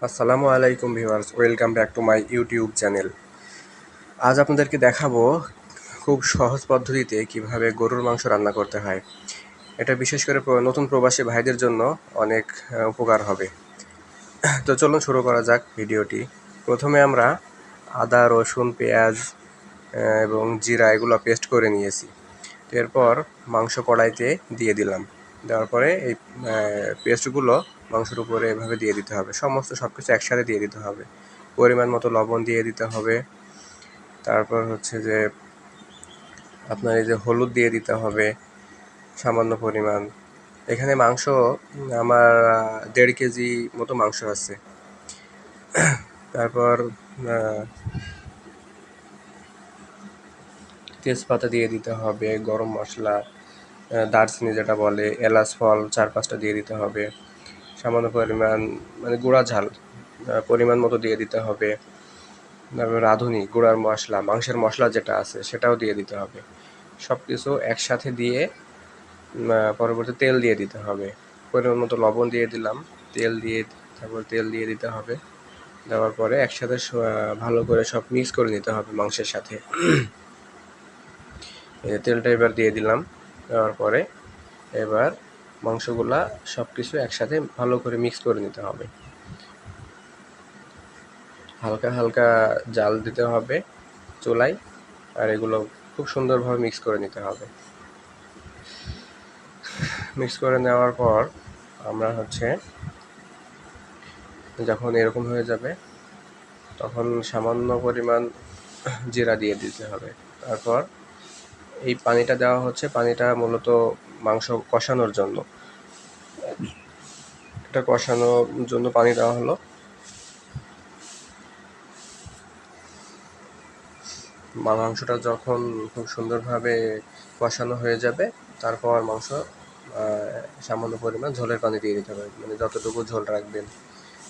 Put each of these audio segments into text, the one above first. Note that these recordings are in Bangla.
আসসালামু আলাইকুম viewers, welcome back to my YouTube channel. আজ আপনাদেরকে দেখাবো খুব সহজ পদ্ধতিতে কিভাবে গরুর মাংস রান্না করতে হয়। এটা বিশেষ করে নতুন প্রবাসী ভাইদের জন্য অনেক উপকার হবে। তো চলুন শুরু করা যাক ভিডিওটি। প্রথমে আমরা আদা, রসুন, পেঁয়াজ এবং জিরা এগুলো পেস্ট করে নিয়েছি। এরপর মাংস কড়াইতে দিয়ে দিলাম। দেওয়ার পরে এই পেস্টগুলো মাংসের উপরে এভাবে দিয়ে দিতে হবে। সব কিছু একসাথে দিয়ে দিতে হবে। পরিমাণ মতো লবণ দিয়ে দিতে হবে। তারপর হচ্ছে যে আপনার এই যে হলুদ দিয়ে দিতে হবে সামান্য পরিমাণ। এখানে মাংস আমার 1.5 কেজি মতো মাংস আছে। তারপর তেজপাতা দিয়ে দিতে হবে, গরম মশলা, দারচিনি যেটা বলে, এলাচ ফল 4-5টা দিয়ে দিতে হবে। সামান্য পরিমাণ মানে গুঁড়া ঝাল পরিমাণ মতো দিয়ে দিতে হবে। তারপর রাঁধুনি গুঁড়ার মশলা, মাংসের মশলা যেটা আছে সেটাও দিয়ে দিতে হবে। সব কিছু একসাথে দিয়ে পরবর্তী তেল দিয়ে দিতে হবে। পরিমাণ মতো লবণ দিয়ে দিলাম, তারপর তেল দিয়ে দিতে হবে। দেওয়ার পরে একসাথে ভালো করে সব মিক্স করে নিতে হবে মাংসের সাথে। তেলটা এবার দিয়ে দিলাম। দেওয়ার পরে এবার মাংসগুলা সব কিছু একসাথে ভালো করে মিক্স করে নিতে হবে। হালকা হালকা জাল দিতে হবে চুলায়, আর এগুলো খুব সুন্দরভাবে মিক্স করে নিতে হবে। মিক্স করে নেওয়ার পর আমরা যখন এরকম হয়ে যাবে তখন সামান্য পরিমাণ জিরা দিয়ে দিতে হবে। তারপর এই পানিটা দেওয়া হচ্ছে, পানিটা মূলত মাংস কষানোর জন্য। এটা কষানোর জন্য পানি দেওয়া হলো। মাংসটা যখন খুব সুন্দরভাবে কষানো হয়ে যাবে তারপর মাংস সামান্য পরিমাণ ঝোলের পানি দিয়ে দিতে হবে, মানে যতটুকু ঝোল রাখবেন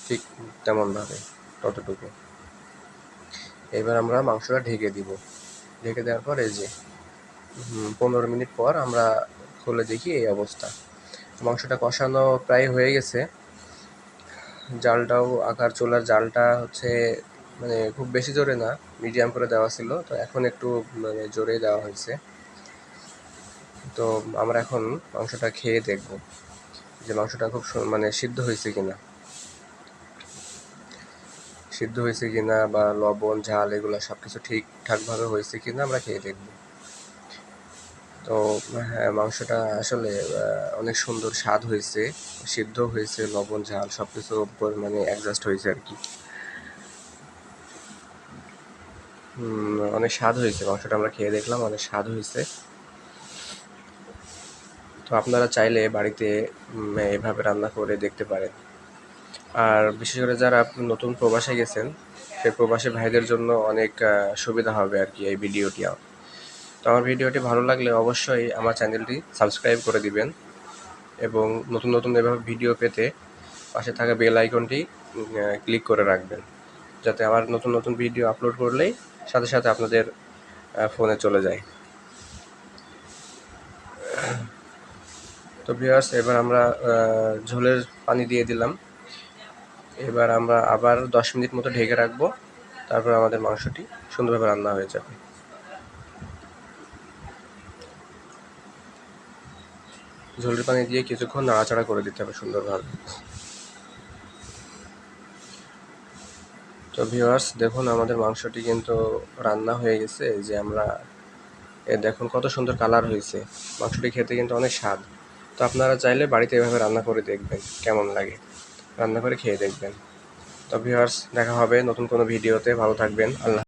ঠিক তেমনভাবে ততটুকু। এবার আমরা মাংসটা ঢেকে দিব। ঢেকে দেওয়ার পর এই যে 15 মিনিট পর আমরা খুলে দেখি এই অবস্থা। মাংসটা কষানো প্রায় হয়ে গেছে। চুলার জালটা মানে খুব বেশি জোরে না, মিডিয়াম করে দেওয়া ছিল, তো এখন একটু মানে জোরেই দেওয়া হয়েছে। তো আমরা এখন মাংসটা খেয়ে দেখব যে মাংসটা খুব মানে সিদ্ধ হয়েছে কিনা বা লবণ ঝাল এগুলো সব কিছু ঠিকঠাকভাবে হয়েছে কিনা আমরা খেয়ে দেখব। তো হ্যাঁ, মাংসটা আসলে অনেক সুন্দর স্বাদ হয়েছে, সিদ্ধ হয়েছে, লবণ ঝাল সব কিছু মানে অ্যাডজাস্ট হয়েছে আর কি। অনেক স্বাদ হয়েছে মাংসটা, আমরা খেয়ে দেখলাম, অনেক স্বাদ হয়েছে। তো আপনারা চাইলে বাড়িতে এভাবে রান্না করে দেখতে পারেন। আর বিশেষ করে যারা নতুন প্রবাসে গেছেন সেই প্রবাসী ভাইদের জন্য অনেক সুবিধা হবে আর কি এই ভিডিওটি। তো আমার ভিডিওটি ভালো লাগলে অবশ্যই আমার চ্যানেলটি সাবস্ক্রাইব করে দিবেন এবং নতুন নতুন এভাবে ভিডিও পেতে পাশে থাকা বেল আইকনটি ক্লিক করে রাখবেন, যাতে আমার নতুন নতুন ভিডিও আপলোড করলেই সাথে সাথে আপনাদের ফোনে চলে যায়। তো ভিউয়ার্স, এবার আমরা ঝোলের পানি দিয়ে দিলাম। এবার আমরা আবার 10 মিনিট মতো ঢেকে রাখবো। তারপর আমাদের মাংসটি সুন্দরভাবে রান্না হয়ে যাবে। ঝোলের পানি দিয়ে কিছুক্ষণ নাড়াচাড়া করে দিতে হবে সুন্দরভাবে। তো ভিউয়ার্স, দেখুন আমাদের মাংসটি কিন্তু রান্না হয়ে গেছে। এই যে আমরা দেখুন কত সুন্দর কালার হয়েছে। মাংসটি খেতে কিন্তু অনেক স্বাদ। তো আপনারা চাইলে বাড়িতে এভাবে রান্না করে দেখবেন কেমন লাগে, রান্না করে খেয়ে দেখবেন। তো ভিউয়ার্স, দেখা হবে নতুন কোনো ভিডিওতে। ভালো থাকবেন। আল্লাহ।